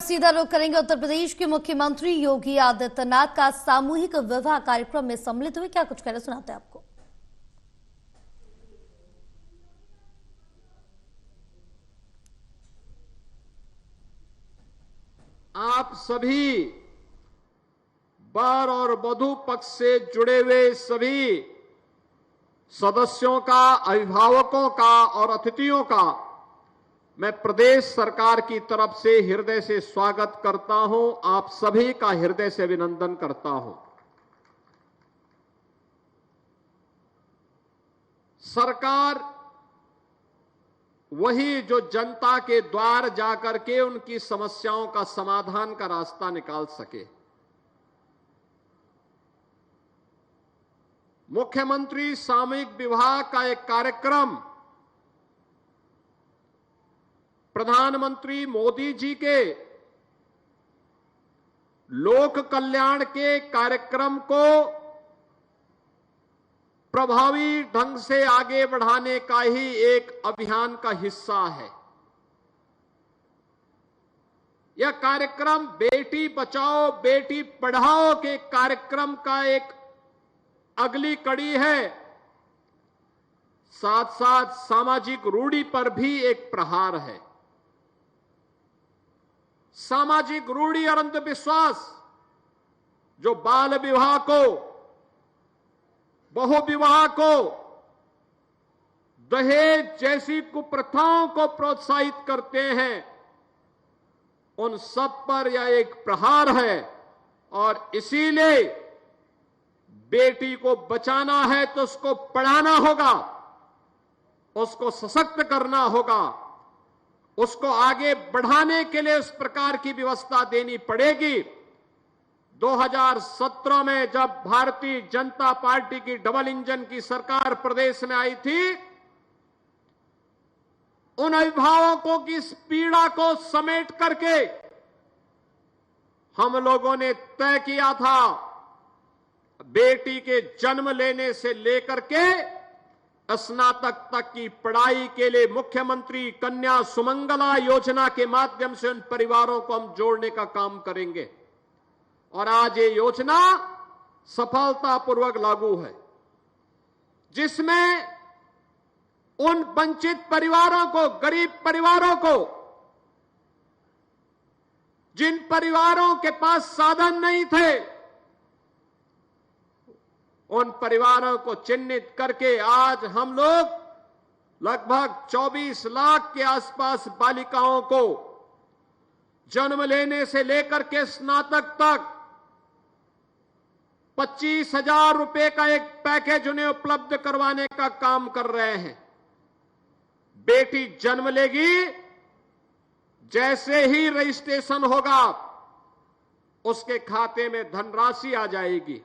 सीधा रुख करेंगे उत्तर प्रदेश के मुख्यमंत्री योगी आदित्यनाथ का सामूहिक विवाह कार्यक्रम में सम्मिलित हुए। क्या कुछ कह रहे सुनाते हैं आपको। आप सभी वर और वधू पक्ष से जुड़े हुए सभी सदस्यों का, अभिभावकों का और अतिथियों का मैं प्रदेश सरकार की तरफ से हृदय से स्वागत करता हूं। आप सभी का हृदय से अभिनंदन करता हूं। सरकार वही जो जनता के द्वार जाकर के उनकी समस्याओं का समाधान का रास्ता निकाल सके। मुख्यमंत्री सामूहिक विवाह का एक कार्यक्रम प्रधानमंत्री मोदी जी के लोक कल्याण के कार्यक्रम को प्रभावी ढंग से आगे बढ़ाने का ही एक अभियान का हिस्सा है। यह कार्यक्रम बेटी बचाओ बेटी पढ़ाओ के कार्यक्रम का एक अगली कड़ी है। साथ साथ सामाजिक रूढ़ी पर भी एक प्रहार है। सामाजिक रूढ़ी और अंधविश्वास जो बाल विवाह को, बहु विवाह को, दहेज जैसी कुप्रथाओं को प्रोत्साहित करते हैं, उन सब पर यह एक प्रहार है। और इसीलिए बेटी को बचाना है तो उसको पढ़ाना होगा, उसको सशक्त करना होगा, उसको आगे बढ़ाने के लिए उस प्रकार की व्यवस्था देनी पड़ेगी। 2017 में जब भारतीय जनता पार्टी की डबल इंजन की सरकार प्रदेश में आई थी, उन अभिभावकों की इस पीड़ा को समेट करके हम लोगों ने तय किया था, बेटी के जन्म लेने से लेकर के स्नातक तक की पढ़ाई के लिए मुख्यमंत्री कन्या सुमंगला योजना के माध्यम से उन परिवारों को हम जोड़ने का काम करेंगे। और आज ये योजना सफलतापूर्वक लागू है, जिसमें उन वंचित परिवारों को, गरीब परिवारों को, जिन परिवारों के पास साधन नहीं थे, उन परिवारों को चिन्हित करके आज हम लोग लगभग 24 लाख के आसपास बालिकाओं को जन्म लेने से लेकर के स्नातक तक 25,000 रुपए का एक पैकेज उन्हें उपलब्ध करवाने का काम कर रहे हैं। बेटी जन्म लेगी, जैसे ही रजिस्ट्रेशन होगा उसके खाते में धनराशि आ जाएगी।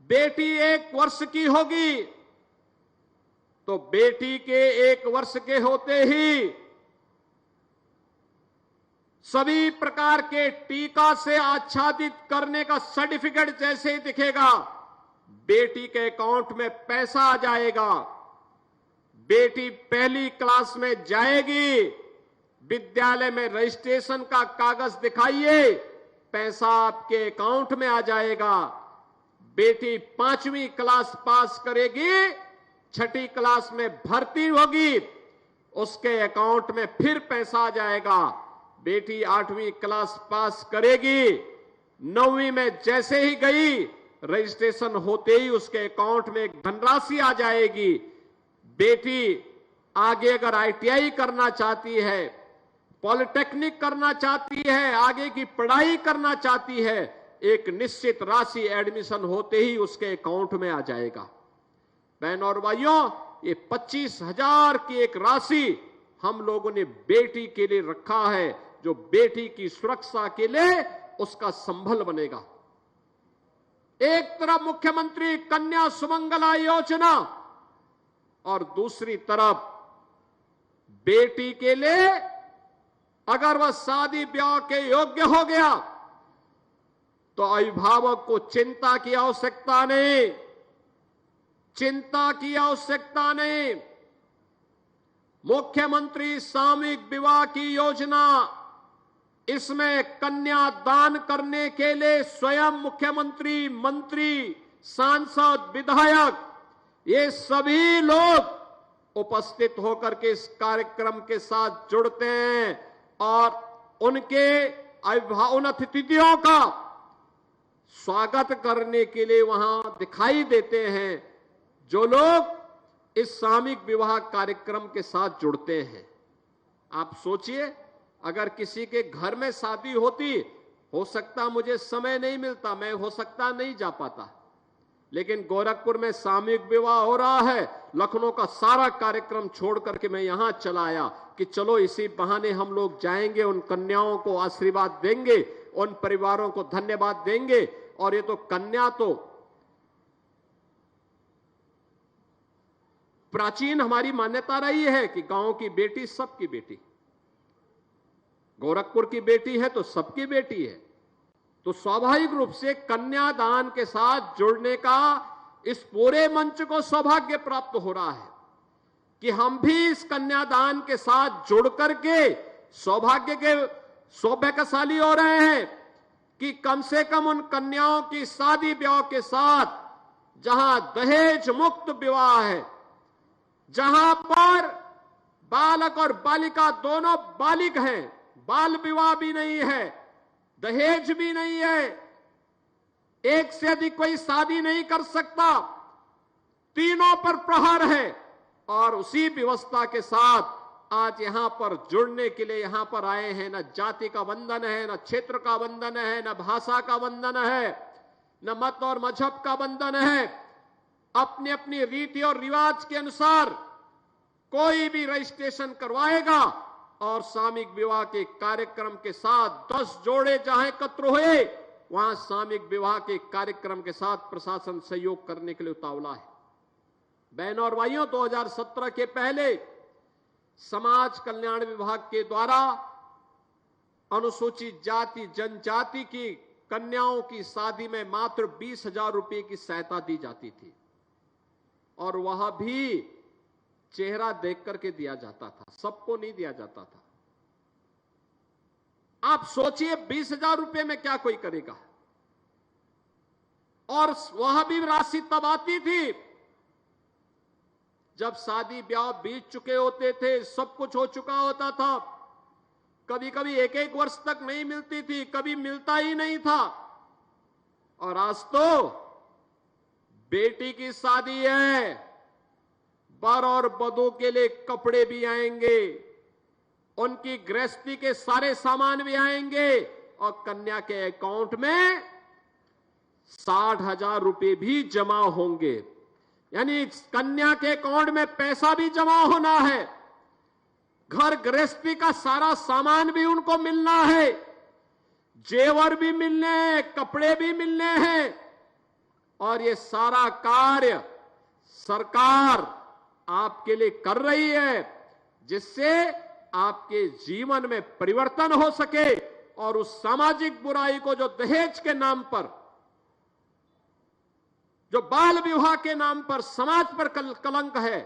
बेटी 1 वर्ष की होगी तो बेटी के 1 वर्ष के होते ही सभी प्रकार के टीका से आच्छादित करने का सर्टिफिकेट जैसे ही दिखेगा, बेटी के अकाउंट में पैसा आ जाएगा। बेटी पहली क्लास में जाएगी, विद्यालय में रजिस्ट्रेशन का कागज दिखाइए, पैसा आपके अकाउंट में आ जाएगा। बेटी 5वीं क्लास पास करेगी, 6ठी क्लास में भर्ती होगी, उसके अकाउंट में फिर पैसा आ जाएगा। बेटी 8वीं क्लास पास करेगी, 9वीं में जैसे ही गई, रजिस्ट्रेशन होते ही उसके अकाउंट में एक धनराशि आ जाएगी। बेटी आगे अगर ITI करना चाहती है, पॉलिटेक्निक करना चाहती है, आगे की पढ़ाई करना चाहती है, एक निश्चित राशि एडमिशन होते ही उसके अकाउंट में आ जाएगा। बहनों और भाइयों, ये 25,000 की एक राशि हम लोगों ने बेटी के लिए रखा है, जो बेटी की सुरक्षा के लिए उसका संबल बनेगा। एक तरफ मुख्यमंत्री कन्या सुमंगला योजना और दूसरी तरफ बेटी के लिए अगर वह शादी ब्याह के योग्य हो गया तो अभिभावक को चिंता की आवश्यकता नहीं, चिंता की आवश्यकता नहीं। मुख्यमंत्री सामूहिक विवाह की योजना इसमें कन्या दान करने के लिए स्वयं मुख्यमंत्री, मंत्री, सांसद, विधायक, ये सभी लोग उपस्थित होकर के इस कार्यक्रम के साथ जुड़ते हैं और उनके उन अतिथियों का स्वागत करने के लिए वहां दिखाई देते हैं जो लोग इस सामूहिक विवाह कार्यक्रम के साथ जुड़ते हैं। आप सोचिए, अगर किसी के घर में शादी होती, हो सकता मुझे समय नहीं मिलता, मैं हो सकता नहीं जा पाता, लेकिन गोरखपुर में सामूहिक विवाह हो रहा है। लखनऊ का सारा कार्यक्रम छोड़ करके मैं यहां चला आया कि चलो इसी बहाने हम लोग जाएंगे, उन कन्याओं को आशीर्वाद देंगे, उन परिवारों को धन्यवाद देंगे। और ये तो कन्या तो प्राचीन हमारी मान्यता रही है कि गांव की बेटी सबकी बेटी, गोरखपुर की बेटी है तो सबकी बेटी है। तो स्वाभाविक रूप से कन्यादान के साथ जुड़ने का इस पूरे मंच को सौभाग्य प्राप्त हो रहा है कि हम भी इस कन्यादान के साथ जुड़ करके सौभाग्यशाली हो रहे हैं कि कम से कम उन कन्याओं की शादी ब्याह के साथ, जहां दहेज मुक्त विवाह है, जहां पर बालक और बालिका दोनों बालिक हैं, बाल विवाह भी नहीं है, दहेज भी नहीं है, एक से अधिक कोई शादी नहीं कर सकता, तीनों पर प्रहार है। और उसी व्यवस्था के साथ आज यहां पर जुड़ने के लिए यहां पर आए हैं। न जाति का बंधन है, न क्षेत्र का बंधन है, न भाषा का बंधन है, न मत और मजहब का बंधन है। अपनी अपनी रीति और रिवाज के अनुसार कोई भी रजिस्ट्रेशन करवाएगा और सामूहिक विवाह के कार्यक्रम के साथ 10 जोड़े जहां एकत्र हुए, वहां सामूहिक विवाह के कार्यक्रम के साथ प्रशासन सहयोग करने के लिए उतावला है। बहनों और भाइयों, 2017 के पहले समाज कल्याण विभाग के द्वारा अनुसूचित जाति जनजाति की कन्याओं की शादी में मात्र 20,000 रुपए की सहायता दी जाती थी और वह भी चेहरा देख करके दिया जाता था, सबको नहीं दिया जाता था। आप सोचिए 20,000 रुपए में क्या कोई करेगा। और वह भी राशि तब आती थी जब शादी ब्याह बीत चुके होते थे, सब कुछ हो चुका होता था। कभी कभी एक एक वर्ष तक नहीं मिलती थी, कभी मिलता ही नहीं था। और आज तो बेटी की शादी है, वर और वधू के लिए कपड़े भी आएंगे, उनकी गृहस्थी के सारे सामान भी आएंगे और कन्या के अकाउंट में 60,000 रुपए भी जमा होंगे। यानी कन्या के अकाउंट में पैसा भी जमा होना है, घर गृहस्थी का सारा सामान भी उनको मिलना है, जेवर भी मिलने हैं, कपड़े भी मिलने हैं। और ये सारा कार्य सरकार आपके लिए कर रही है, जिससे आपके जीवन में परिवर्तन हो सके और उस सामाजिक बुराई को, जो दहेज के नाम पर, जो बाल विवाह के नाम पर समाज पर कलंक है,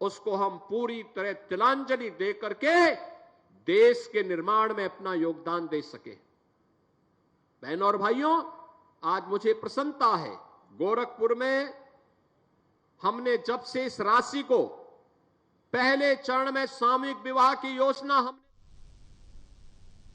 उसको हम पूरी तरह तिलांजलि दे करके देश के निर्माण में अपना योगदान दे सके। बहनों और भाइयों, आज मुझे प्रसन्नता है, गोरखपुर में हमने जब से इस राशि को पहले चरण में सामूहिक विवाह की योजना हम